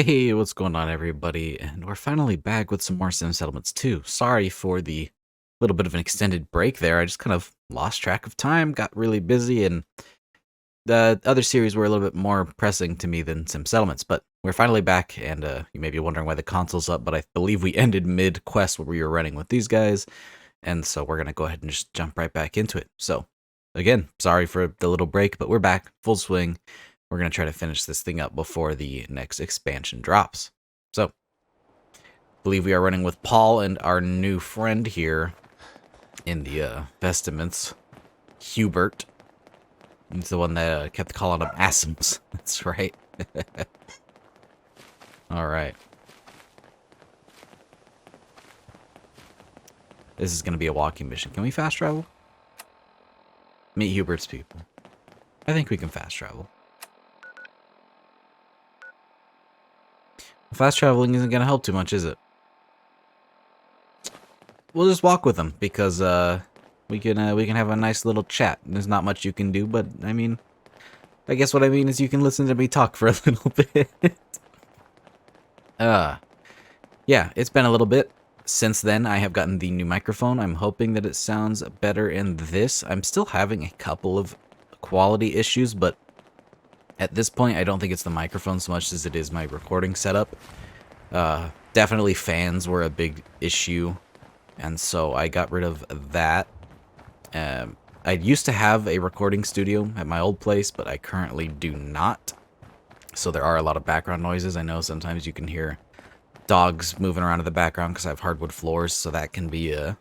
Hey, what's going on, everybody? And we're finally back with some more Sim Settlements 2. Sorry for the little bit of an extended break there. I just kind of lost track of time, got really busy, and the other series were a little bit more pressing to me than Sim Settlements. But we're finally back, and you may be wondering why the console's up, but I believe we ended mid-quest where we were running with these guys, and so we're going to go ahead and just jump right back into it. So, again, sorry for the little break, but we're back, full swing. We're going to try to finish this thing up before the next expansion drops. So, I believe we are running with Paul and our new friend here in the vestments, Hubert. He's the one that kept calling him Asims. That's right. Alright. This is going to be a walking mission. Can we fast travel? Meet Hubert's people. I think we can fast travel. Fast traveling isn't going to help too much, is it? We'll just walk with them because we can have a nice little chat. There's not much you can do, but I mean, I guess what I mean is you can listen to me talk for a little bit. Yeah, it's been a little bit. Since then, I have gotten the new microphone. I'm hoping that it sounds better in this. I'm still having a couple of quality issues, but at this point, I don't think it's the microphone so much as it is my recording setup. Definitely fans were a big issue, and so I got rid of that. I used to have a recording studio at my old place, but I currently do not. So there are a lot of background noises. I know sometimes you can hear dogs moving around in the background because I have hardwood floors, so that can be a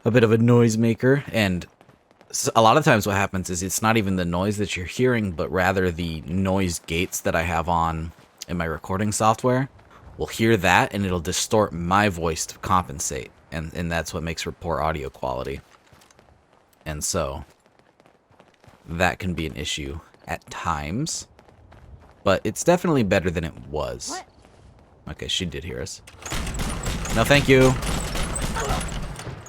bit of a noisemaker. And a lot of times what happens is it's not even the noise that you're hearing, but rather the noise gates that I have on in my recording software will hear that, and it'll distort my voice to compensate. And that's what makes for poor audio quality. And so that can be an issue at times. But it's definitely better than it was. What? Okay, she did hear us. No, thank you.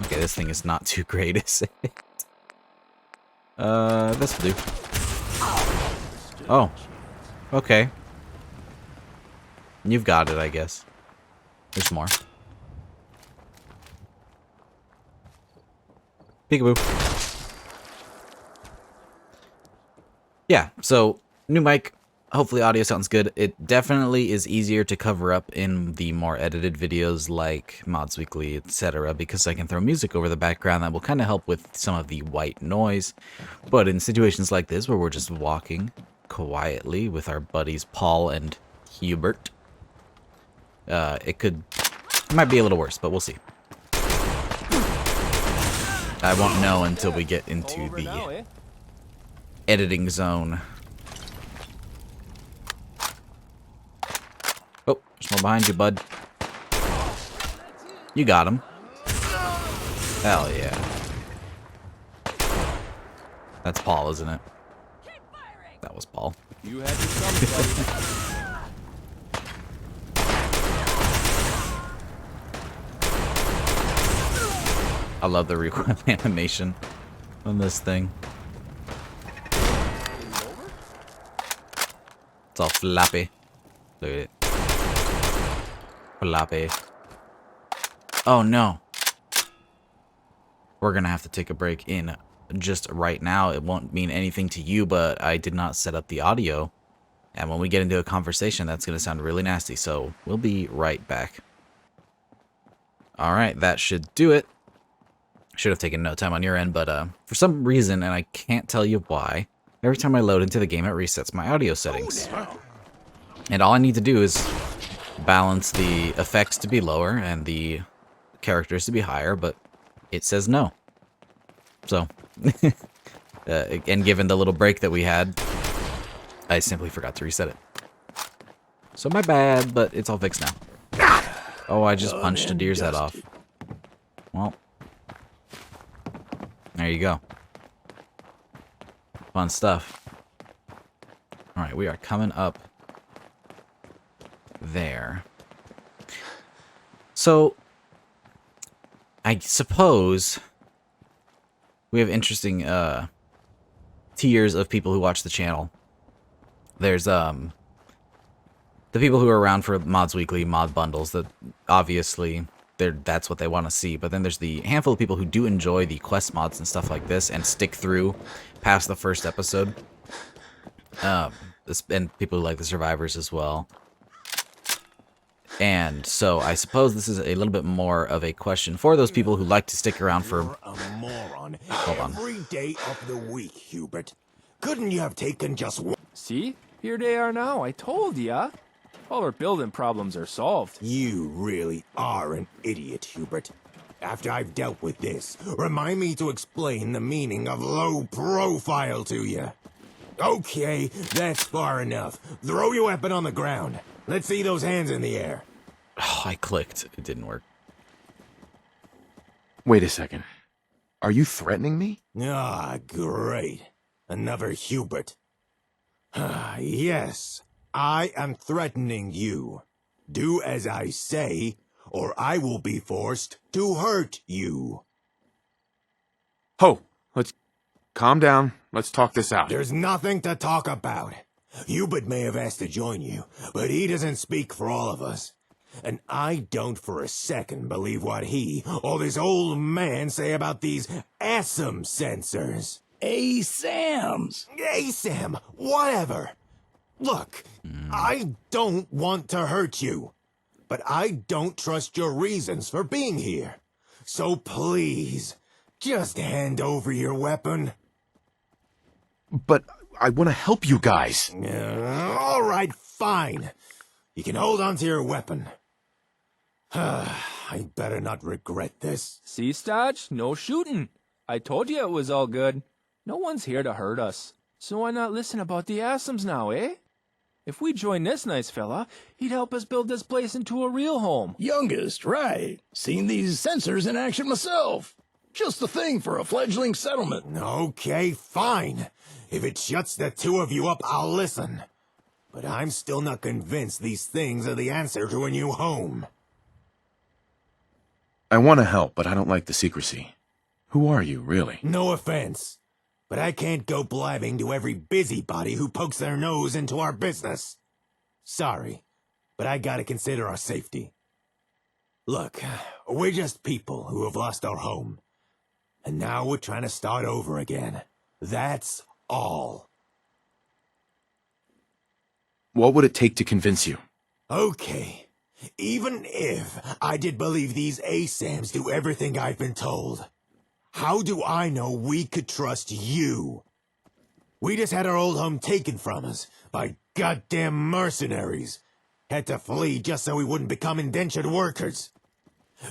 Okay, this thing is not too great, is it? This will do. Oh. Okay. You've got it, I guess. There's more. Peekaboo. Yeah, so new mic. Hopefully audio sounds good. It definitely is easier to cover up in the more edited videos like Mods Weekly, etc. because I can throw music over the background that will kind of help with some of the white noise. But in situations like this where we're just walking quietly with our buddies Paul and Hubert, it might be a little worse, but we'll see. I won't know until we get into the editing zone. Oh, there's more behind you, bud. You got him. Hell yeah. That's Paul, isn't it? That was Paul. You had I love the recoil animation on this thing. It's all floppy. Look at it. Floppy. Oh no. We're gonna have to take a break in just right now. It won't mean anything to you, but I did not set up the audio. And when we get into a conversation, that's gonna sound really nasty. So we'll be right back. Alright, that should do it. Should have taken no time on your end, but for some reason, and I can't tell you why, every time I load into the game, it resets my audio settings. And all I need to do is balance the effects to be lower and the characters to be higher, but it says no. So, and given the little break that we had, I simply forgot to reset it. So my bad, but it's all fixed now. Oh, I just punched a deer's head off. Well, there you go. Fun stuff. Alright, we are coming up there. So, I suppose we have interesting tiers of people who watch the channel. There's the people who are around for Mods Weekly, mod bundles, that obviously that's what they want to see. But then there's the handful of people who do enjoy the quest mods and stuff like this and stick through past the first episode. And people who like the survivors as well. And so I suppose this is a little bit more of a question for those people who like to stick around for... You're a moron. Hold on. Every day of the week, Hubert. Couldn't you have taken just one? See? Here they are now. I told ya. All our building problems are solved. You really are an idiot, Hubert. After I've dealt with this, remind me to explain the meaning of low profile to you. Okay, that's far enough. Throw your weapon on the ground. Let's see those hands in the air. Oh, I clicked. It didn't work. Wait a second. Are you threatening me? Ah, great. Another Hubert. Yes, I am threatening you. Do as I say, or I will be forced to hurt you. Ho! Let's calm down. Let's talk this out. There's nothing to talk about. Hubert may have asked to join you, but he doesn't speak for all of us. And I don't for a second believe what he or this old man say about these ASM sensors. ASAMs. ASAM, whatever. Look, I don't want to hurt you, but I don't trust your reasons for being here. So please, just hand over your weapon. But I want to help you guys. All right, fine. You can hold on to your weapon. I better not regret this. See, Stodge? No shooting. I told you it was all good. No one's here to hurt us. So why not listen about the Asums now, eh? If we join this nice fella, he'd help us build this place into a real home. Youngest, right. Seen these sensors in action myself. Just the thing for a fledgling settlement. Okay, fine. If it shuts the two of you up, I'll listen. But I'm still not convinced these things are the answer to a new home. I want to help, but I don't like the secrecy. Who are you, really? No offense, but I can't go blabbing to every busybody who pokes their nose into our business. Sorry, but I gotta consider our safety. Look, we're just people who have lost our home. And now we're trying to start over again. That's all. What would it take to convince you? Okay. Even if I did believe these ASAMs do everything I've been told, how do I know we could trust you? We just had our old home taken from us by goddamn mercenaries. Had to flee just so we wouldn't become indentured workers.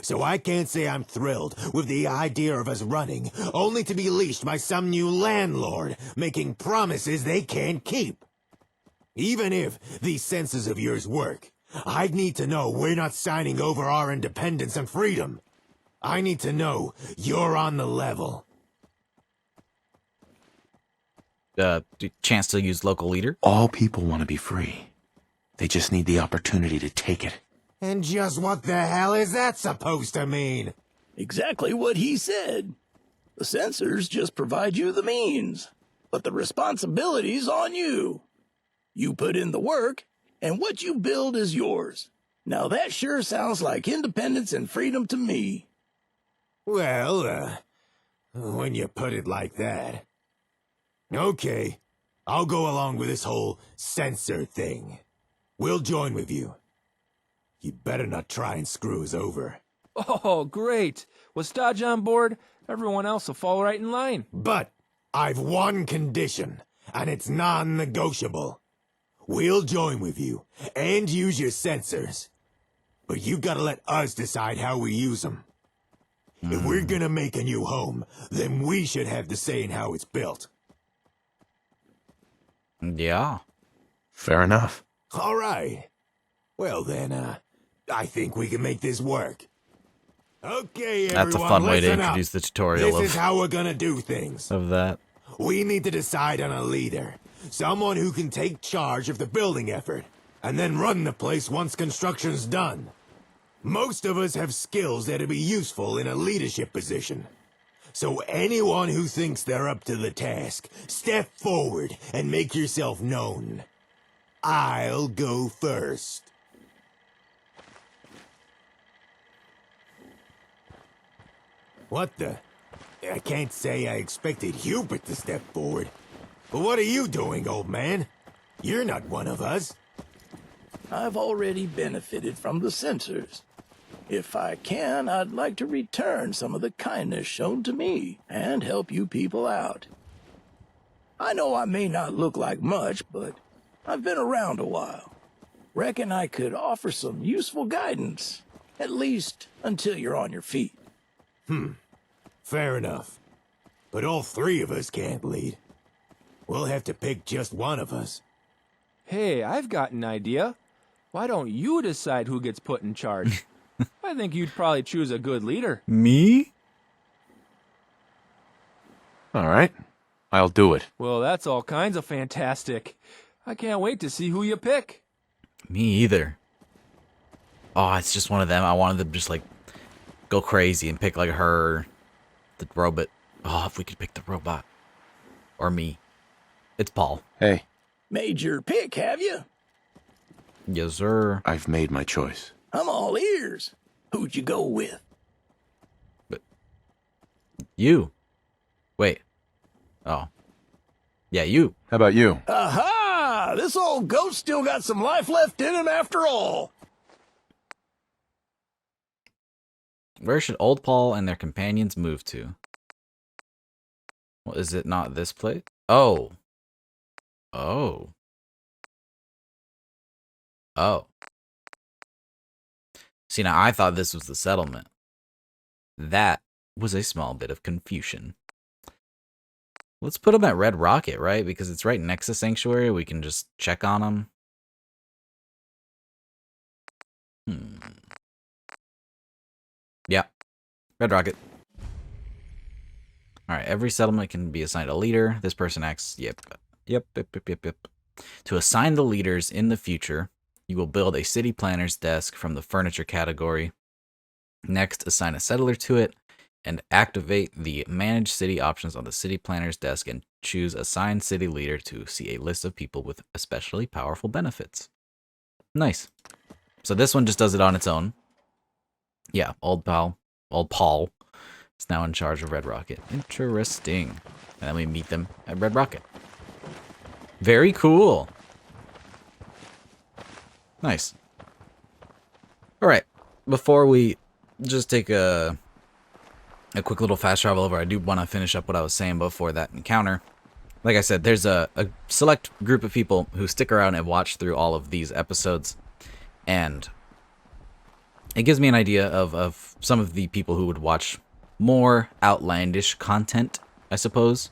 So I can't say I'm thrilled with the idea of us running, only to be leashed by some new landlord, making promises they can't keep. Even if these senses of yours work, I'd need to know we're not signing over our independence and freedom. I need to know you're on the level. Chance to use local leader? All people want to be free. They just need the opportunity to take it. And just what the hell is that supposed to mean? Exactly what he said. The sensors just provide you the means, but the responsibility's on you. You put in the work, and what you build is yours. Now that sure sounds like independence and freedom to me. Well, when you put it like that. Okay, I'll go along with this whole sensor thing. We'll join with you. You better not try and screw us over. Oh, great. With Stodge on board, everyone else will fall right in line. But I've one condition, and it's non-negotiable. We'll join with you, and use your sensors. But you gotta let us decide how we use them. If we're gonna make a new home, then we should have the say in how it's built. Yeah. Fair enough. All right. Well then, I think we can make this work. Okay, everyone, That's a fun way to listen up. introduce the tutorial This is how we're gonna do things. of that. We need to decide on a leader. Someone who can take charge of the building effort, and then run the place once construction's done. Most of us have skills that'd be useful in a leadership position. So anyone who thinks they're up to the task, step forward and make yourself known. I'll go first. What the? I can't say I expected Hubert to step forward. But what are you doing, old man? You're not one of us. I've already benefited from the censors. If I can, I'd like to return some of the kindness shown to me and help you people out. I know I may not look like much, but I've been around a while. Reckon I could offer some useful guidance, at least until you're on your feet. Fair enough. But all three of us can't lead. We'll have to pick just one of us. Hey, I've got an idea. Why don't you decide who gets put in charge? I think you'd probably choose a good leader. Me? All right. I'll do it. Well, that's all kinds of fantastic. I can't wait to see who you pick. Me either. Oh, it's just one of them. I wanted to just like go crazy and pick like her, the robot. Oh, if we could pick the robot. Or me. It's Paul. Hey, Made your pick, have you? Yes, sir. I've made my choice. I'm all ears. Who'd you go with? You. Wait. Oh. Yeah, you. How about you? Aha! This old goat still got some life left in him after all. Where should old Paul and their companions move to? Well, is it not this place? Oh. Oh. Oh. See, now I thought this was the settlement. That was a small bit of confusion. Let's put them at Red Rocket, right? Because it's right next to Sanctuary. We can just check on them. Yeah. Red Rocket. Alright, every settlement can be assigned a leader. This person acts... Yep. To assign the leaders in the future, you will build a city planner's desk from the furniture category. Next, assign a settler to it, and activate the Manage City options on the city planner's desk and choose Assign City Leader to see a list of people with especially powerful benefits. Nice. So this one just does it on its own. Yeah, old Paul is now in charge of Red Rocket. Interesting. And then we meet them at Red Rocket. Very cool. Nice. Alright, before we just take a quick little fast travel over, I do want to finish up what I was saying before that encounter. Like I said, there's a select group of people who stick around and watch through all of these episodes, and it gives me an idea of some of the people who would watch more outlandish content, I suppose.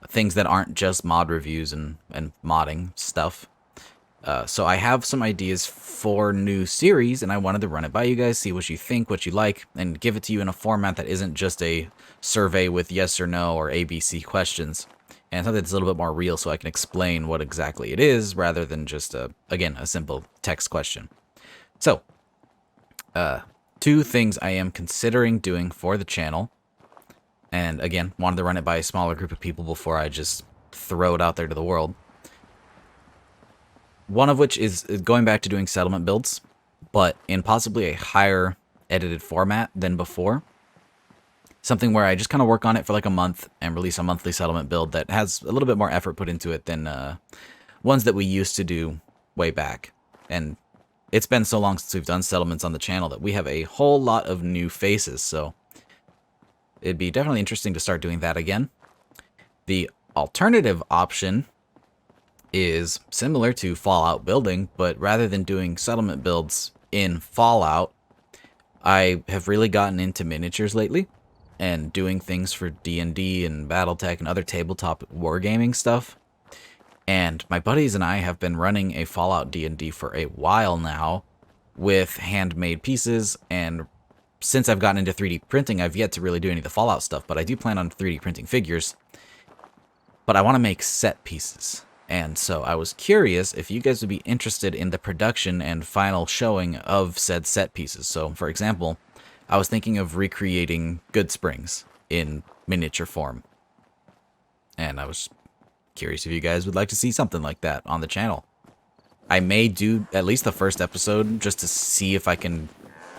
Things that aren't just mod reviews and modding stuff. So I have some ideas for new series, and I wanted to run it by you guys, see what you think, what you like, and give it to you in a format that isn't just a survey with yes or no or ABC questions. And something that's a little bit more real so I can explain what exactly it is, rather than just, again, a simple text question. So, two things I am considering doing for the channel. And again, wanted to run it by a smaller group of people before I just throw it out there to the world. One of which is going back to doing settlement builds, but in possibly a higher edited format than before. Something where I just kind of work on it for like a month and release a monthly settlement build that has a little bit more effort put into it than ones that we used to do way back. And it's been so long since we've done settlements on the channel that we have a whole lot of new faces, so it'd be definitely interesting to start doing that again. The alternative option is similar to Fallout building, but rather than doing settlement builds in Fallout, I have really gotten into miniatures lately and doing things for D&D and Battletech and other tabletop wargaming stuff. And my buddies and I have been running a Fallout D&D for a while now with handmade pieces, and since I've gotten into 3D printing, I've yet to really do any of the Fallout stuff, but I do plan on 3D printing figures. But I want to make set pieces. And so I was curious if you guys would be interested in the production and final showing of said set pieces. So, for example, I was thinking of recreating Good Springs in miniature form. And I was curious if you guys would like to see something like that on the channel. I may do at least the first episode just to see if I can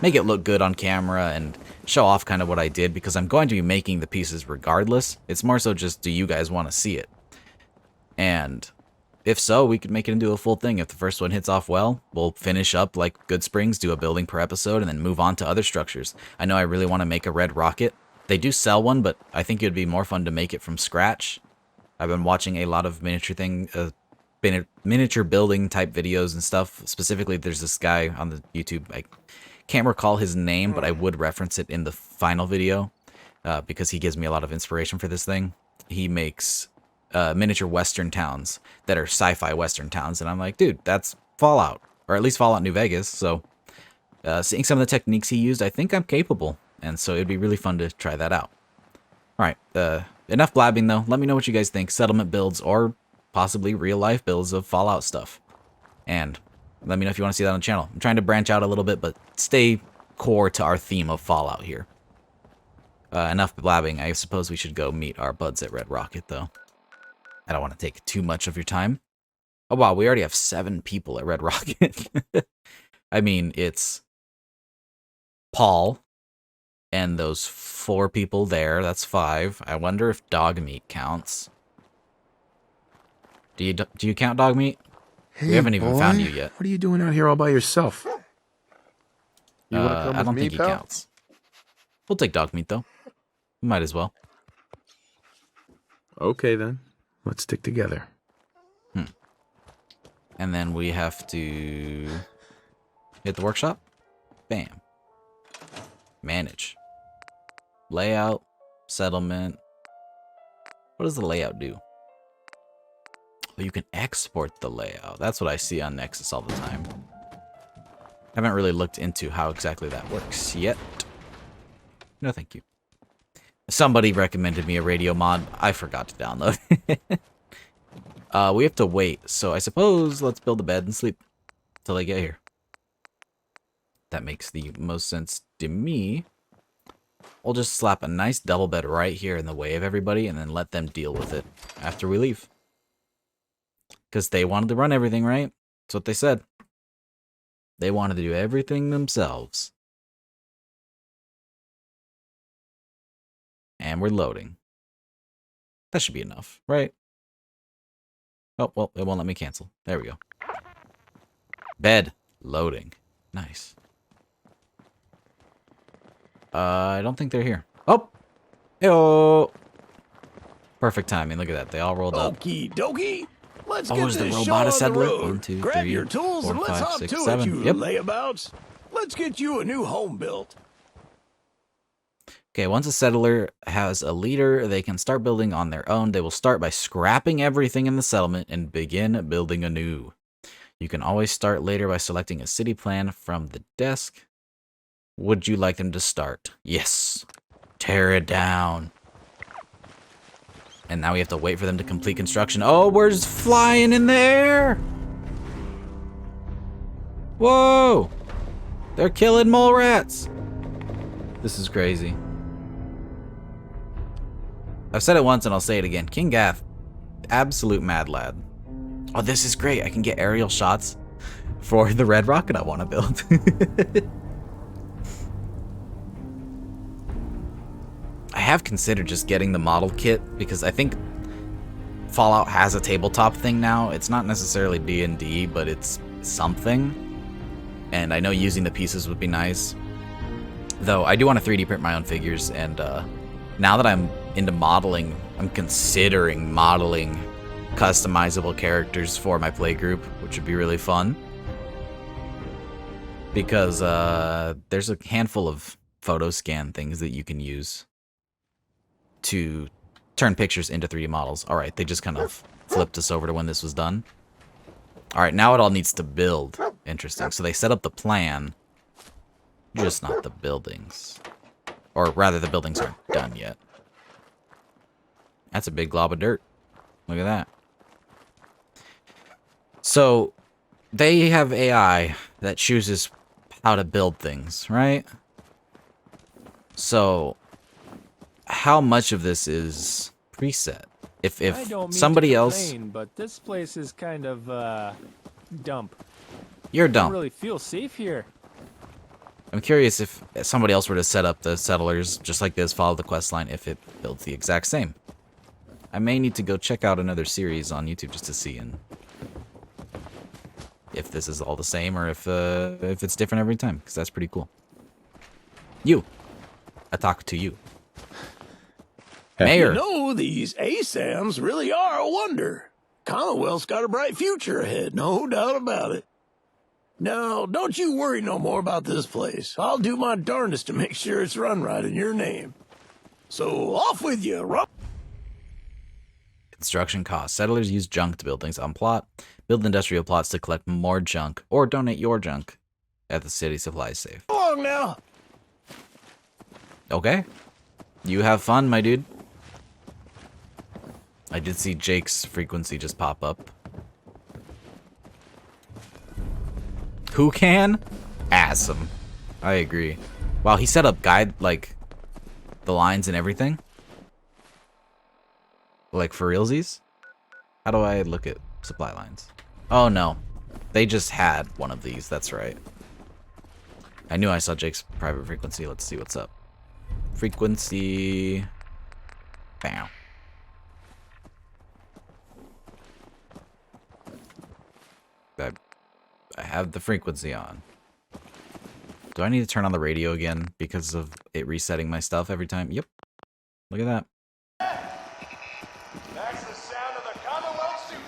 make it look good on camera and show off kind of what I did, because I'm going to be making the pieces regardless. It's more so just, do you guys want to see it? And if so, we could make it into a full thing. If the first one hits off well, we'll finish up like Good Springs, do a building per episode, and then move on to other structures. I know I really want to make a red rocket. They do sell one, but I think it would be more fun to make it from scratch. I've been watching a lot of miniature building type videos and stuff. Specifically, there's this guy on the YouTube. I can't recall his name, but I would reference it in the final video because he gives me a lot of inspiration for this thing. He makes miniature western towns that are sci-fi western towns, and I'm like, dude, that's Fallout, or at least Fallout New Vegas. So seeing some of the techniques he used, I think I'm capable, and so it'd be really fun to try that out. All right, enough blabbing though. Let me know what you guys think, settlement builds or possibly real life builds of Fallout stuff, and let me know if you want to see that on the channel. I'm trying to branch out a little bit, but stay core to our theme of Fallout here. Enough blabbing. I suppose we should go meet our buds at Red Rocket, though. I don't want to take too much of your time. Oh, wow, we already have 7 people at Red Rocket. I mean, it's Paul and those 4 people there. That's 5. I wonder if dog meat counts. Do you count dog meat? Hey, We haven't even boy, found you yet. What are you doing out here all by yourself? You want to come I with don't me, think he pal? counts. We'll take dog meat, though. Might as well. Okay, then. Let's stick together. And then we have to hit the workshop. Bam. Manage. Layout. Settlement. What does the layout do? Well, you can export the layout. That's what I see on Nexus all the time. Haven't really looked into how exactly that works yet. No, thank you. Somebody recommended me a radio mod. I forgot to download. We have to wait, so I suppose let's build a bed and sleep till they get here. That makes the most sense to me. We'll just slap a nice double bed right here in the way of everybody and then let them deal with it after we leave. Because they wanted to run everything, right? That's what they said. They wanted to do everything themselves. And we're loading. That should be enough, right? Oh, well, it won't let me cancel. There we go. Bed. Loading. Nice. I don't think they're here. Oh! Yo! Perfect timing. Look at that. They all rolled up. Okie dokie. Let's Oh, get is the this show robot on a the settler? road. 1, 2, Grab 3, your tools 4, and let's 5, hop 6, to 7. it, you Yep. layabouts. Let's get you a new home built. Okay, once a settler has a leader, they can start building on their own. They will start by scrapping everything in the settlement and begin building anew. You can always start later by selecting a city plan from the desk. Would you like them to start? Yes. Tear it down. And now we have to wait for them to complete construction. Oh, we're just flying in the air! Whoa! They're killing mole rats! This is crazy. I've said it once and I'll say it again. King Gaff, absolute mad lad. Oh, this is great. I can get aerial shots for the red rocket I want to build. I have considered just getting the model kit because I think Fallout has a tabletop thing now. It's not necessarily D&D, but it's something. And I know using the pieces would be nice. Though I do want to 3D print my own figures, and now that I'm into modeling, I'm considering modeling customizable characters for my playgroup, which would be really fun. Because there's a handful of photo scan things that you can use to turn pictures into 3D models. All right, they just kind of flipped us over to when this was done. All right, now it all needs to build. Interesting. So they set up the plan, just not the buildings. Or rather, the buildings aren't done yet. That's a big glob of dirt. Look at that. So they have AI that chooses how to build things, right? So how much of this is preset? I If don't mean somebody to else... complain, but this place is kind of Dump. You're I don't dumb. really feel safe here. I'm curious if somebody else were to set up the settlers just like this, follow the quest line, if it builds the exact same. I may need to go check out another series on YouTube just to see and if this is all the same or if it's different every time, because that's pretty cool. You. I talk to you. Mayor. You know, these ASAMs really are a wonder. Commonwealth's got a bright future ahead, no doubt about it. Now, don't you worry no more about this place. I'll do my darndest to make sure it's run right in your name. So, off with you, Rob. Construction costs. Settlers use junked buildings on plot. Build industrial plots to collect more junk or donate your junk at the city supply safe. Come along now. Okay. You have fun, my dude. I did see Jake's frequency just pop up. Who can? Awesome. I agree. Wow, he set up guide, like, the lines and everything. Like, for realsies? How do I look at supply lines? Oh, no. They just had one of these, that's right. I knew I saw Jake's private frequency. Let's see what's up. Frequency... Bam. I have the frequency on. Do I need to turn on the radio again because of it resetting my stuff every time? Yep. Look at that. That's the sound of the Commonwealth suit.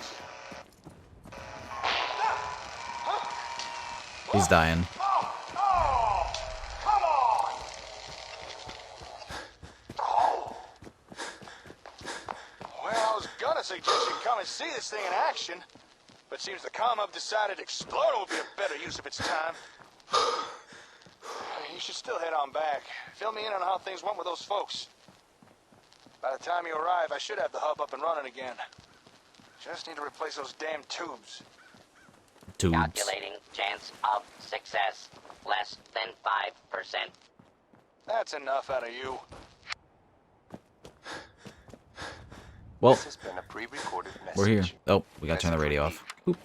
He's dying. Oh, come on! Well, I was gonna suggest you come and see this thing in action, but seems the comm have decided exploding would be a better use of its time. You should still head on back. Fill me in on how things went with those folks. By the time you arrive, I should have the hub up and running again. Just need to replace those damn tubes. Tubes. Calculating chance of success less than 5%. That's enough out of you. Well, This has been a pre-recorded message. we're here. Oh, we gotta turn the radio off. Oop.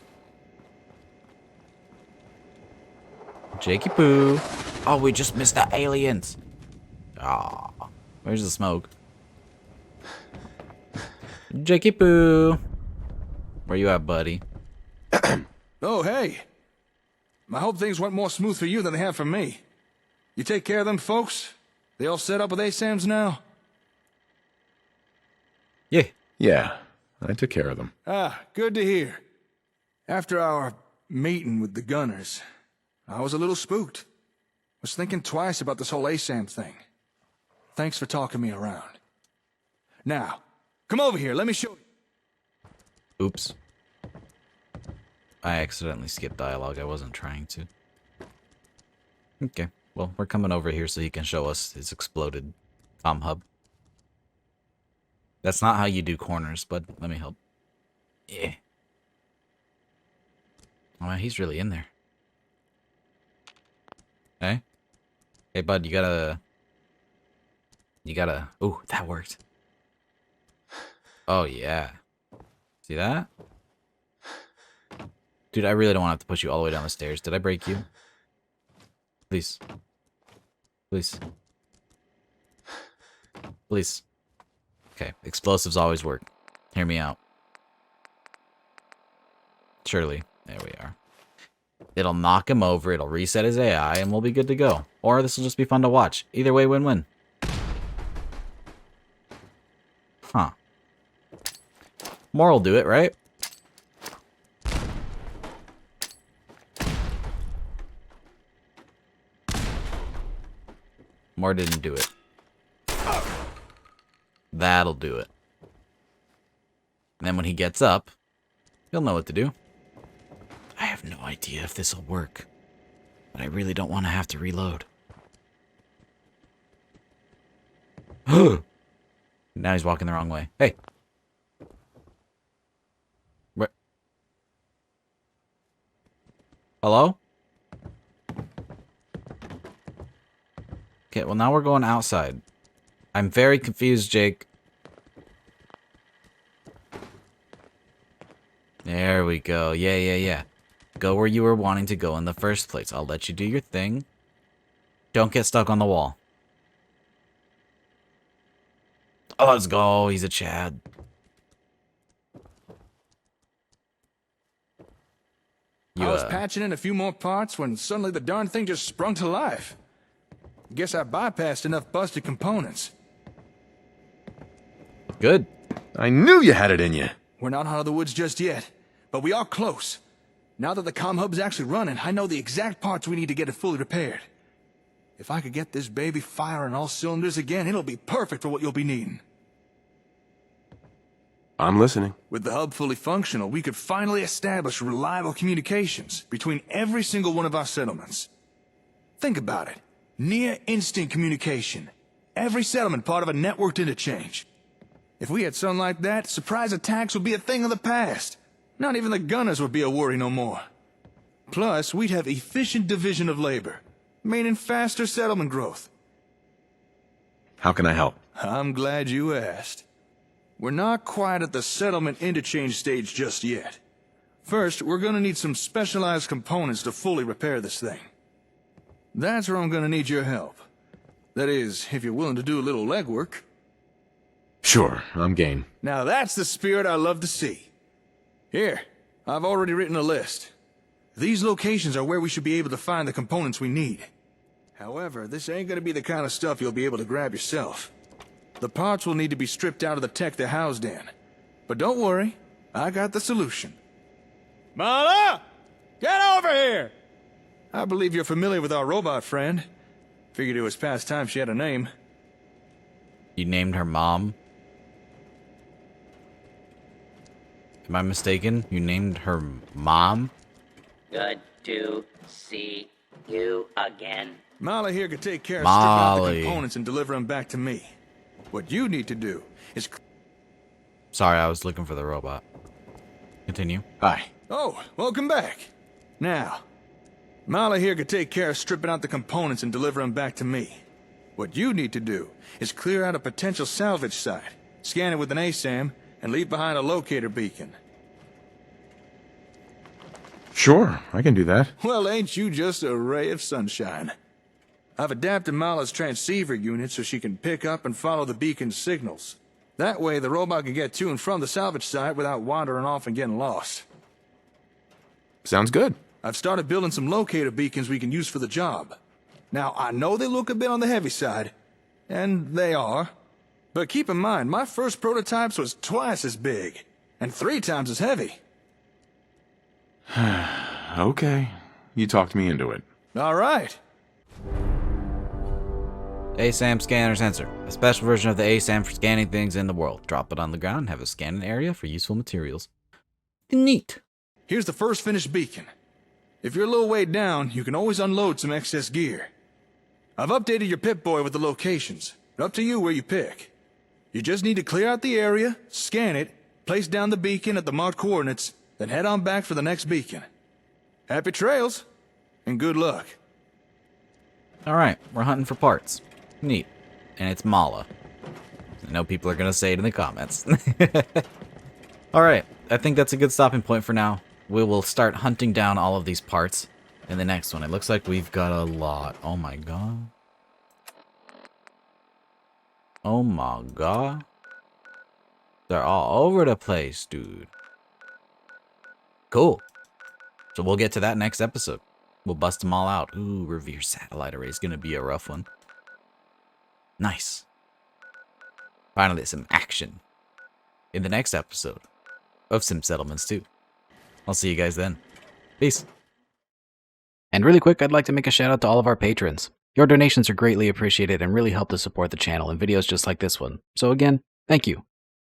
Jakey Poo. Oh, we just missed the aliens. Ah, where's the smoke? Jakey Poo. Where you at, buddy? Oh, hey. I hope things went more smooth for you than they have for me. You take care of them folks? They all set up with ASAMs now? Yeah. Yeah, I took care of them. Ah, good to hear. After our meeting with the gunners, I was a little spooked. Was thinking twice about this whole ASAM thing. Thanks for talking me around. Now, come over here, let me show you. Oops. I accidentally skipped dialogue. I wasn't trying to. Okay. Well, we're coming over here so he can show us his exploded comm hub. That's not how you do corners, but let me help. Yeah. Oh, he's really in there. Hey? Hey, bud, you gotta... Ooh, that worked. Oh, yeah. See that? Dude, I really don't want to have to push you all the way down the stairs. Did I break you? Please. Please. Please. Okay, explosives always work. Hear me out. Surely. There we are. It'll knock him over, it'll reset his AI, and we'll be good to go. Or this will just be fun to watch. Either way, win-win. Huh. More will do it, right? More didn't do it. That'll do it. And then when he gets up, he'll know what to do. I have no idea if this'll work, but I really don't want to have to reload. Now he's walking the wrong way. Hey. Where? Hello? Okay, well now we're going outside. I'm very confused, Jake. There we go. Yeah. Go where you were wanting to go in the first place. I'll let you do your thing. Don't get stuck on the wall. Oh, let's go. He's a Chad. I was patching in a few more parts when suddenly the darn thing just sprung to life. Guess I bypassed enough busted components. Good. I knew you had it in you. We're not out of the woods just yet, but we are close. Now that the comm hub's actually running, I know the exact parts we need to get it fully repaired. If I could get this baby firing all cylinders again, it'll be perfect for what you'll be needing. I'm listening. With the hub fully functional, we could finally establish reliable communications between every single one of our settlements. Think about it. Near instant communication. Every settlement part of a networked interchange. If we had something like that, surprise attacks would be a thing of the past. Not even the gunners would be a worry no more. Plus, we'd have efficient division of labor, meaning faster settlement growth. How can I help? I'm glad you asked. We're not quite at the settlement interchange stage just yet. First, we're gonna need some specialized components to fully repair this thing. That's where I'm gonna need your help. That is, if you're willing to do a little legwork. Sure, I'm game. Now that's the spirit I love to see. Here, I've already written a list. These locations are where we should be able to find the components we need. However, this ain't gonna be the kind of stuff you'll be able to grab yourself. The parts will need to be stripped out of the tech they're housed in. But don't worry, I got the solution. Mala! Get over here! I believe you're familiar with our robot friend. Figured it was past time she had a name. You named her mom? Am I mistaken? You named her mom? Good to see you again. Mala here could take care of stripping out the Molly. components and deliver them back to me. What you need to do is... Sorry, I was looking for the robot. Continue. Hi. Oh, welcome back. Now, Mala here could take care of stripping out the components and deliver them back to me. What you need to do is clear out a potential salvage site, scan it with an ASAM, and leave behind a locator beacon. Sure, I can do that. Well, ain't you just a ray of sunshine? I've adapted Mala's transceiver unit so she can pick up and follow the beacon's signals. That way, the robot can get to and from the salvage site without wandering off and getting lost. Sounds good. I've started building some locator beacons we can use for the job. Now, I know they look a bit on the heavy side, and they are. But keep in mind, my first prototypes was twice as big, and 3 times as heavy. Okay. You talked me into it. All right. ASAM scanner sensor. A special version of the ASAM for scanning things in the world. Drop it on the ground and have a scanning area for useful materials. Neat. Here's the first finished beacon. If you're a little way down, you can always unload some excess gear. I've updated your Pip-Boy with the locations. Up to you where you pick. You just need to clear out the area, scan it, place down the beacon at the marked coordinates, then head on back for the next beacon. Happy trails, and good luck. Alright, we're hunting for parts. Neat. And it's Mala. I know people are going to say it in the comments. Alright, I think that's a good stopping point for now. We will start hunting down all of these parts in the next one. It looks like we've got a lot. Oh my god. Oh my god. They're all over the place, dude. Cool. So we'll get to that next episode. We'll bust them all out. Ooh, Revere Satellite Array is going to be a rough one. Nice. Finally, some action in the next episode of Sim Settlements 2. I'll see you guys then. Peace. And really quick, I'd like to make a shout out to all of our patrons. Your donations are greatly appreciated and really help to support the channel and videos just like this one. So again, thank you.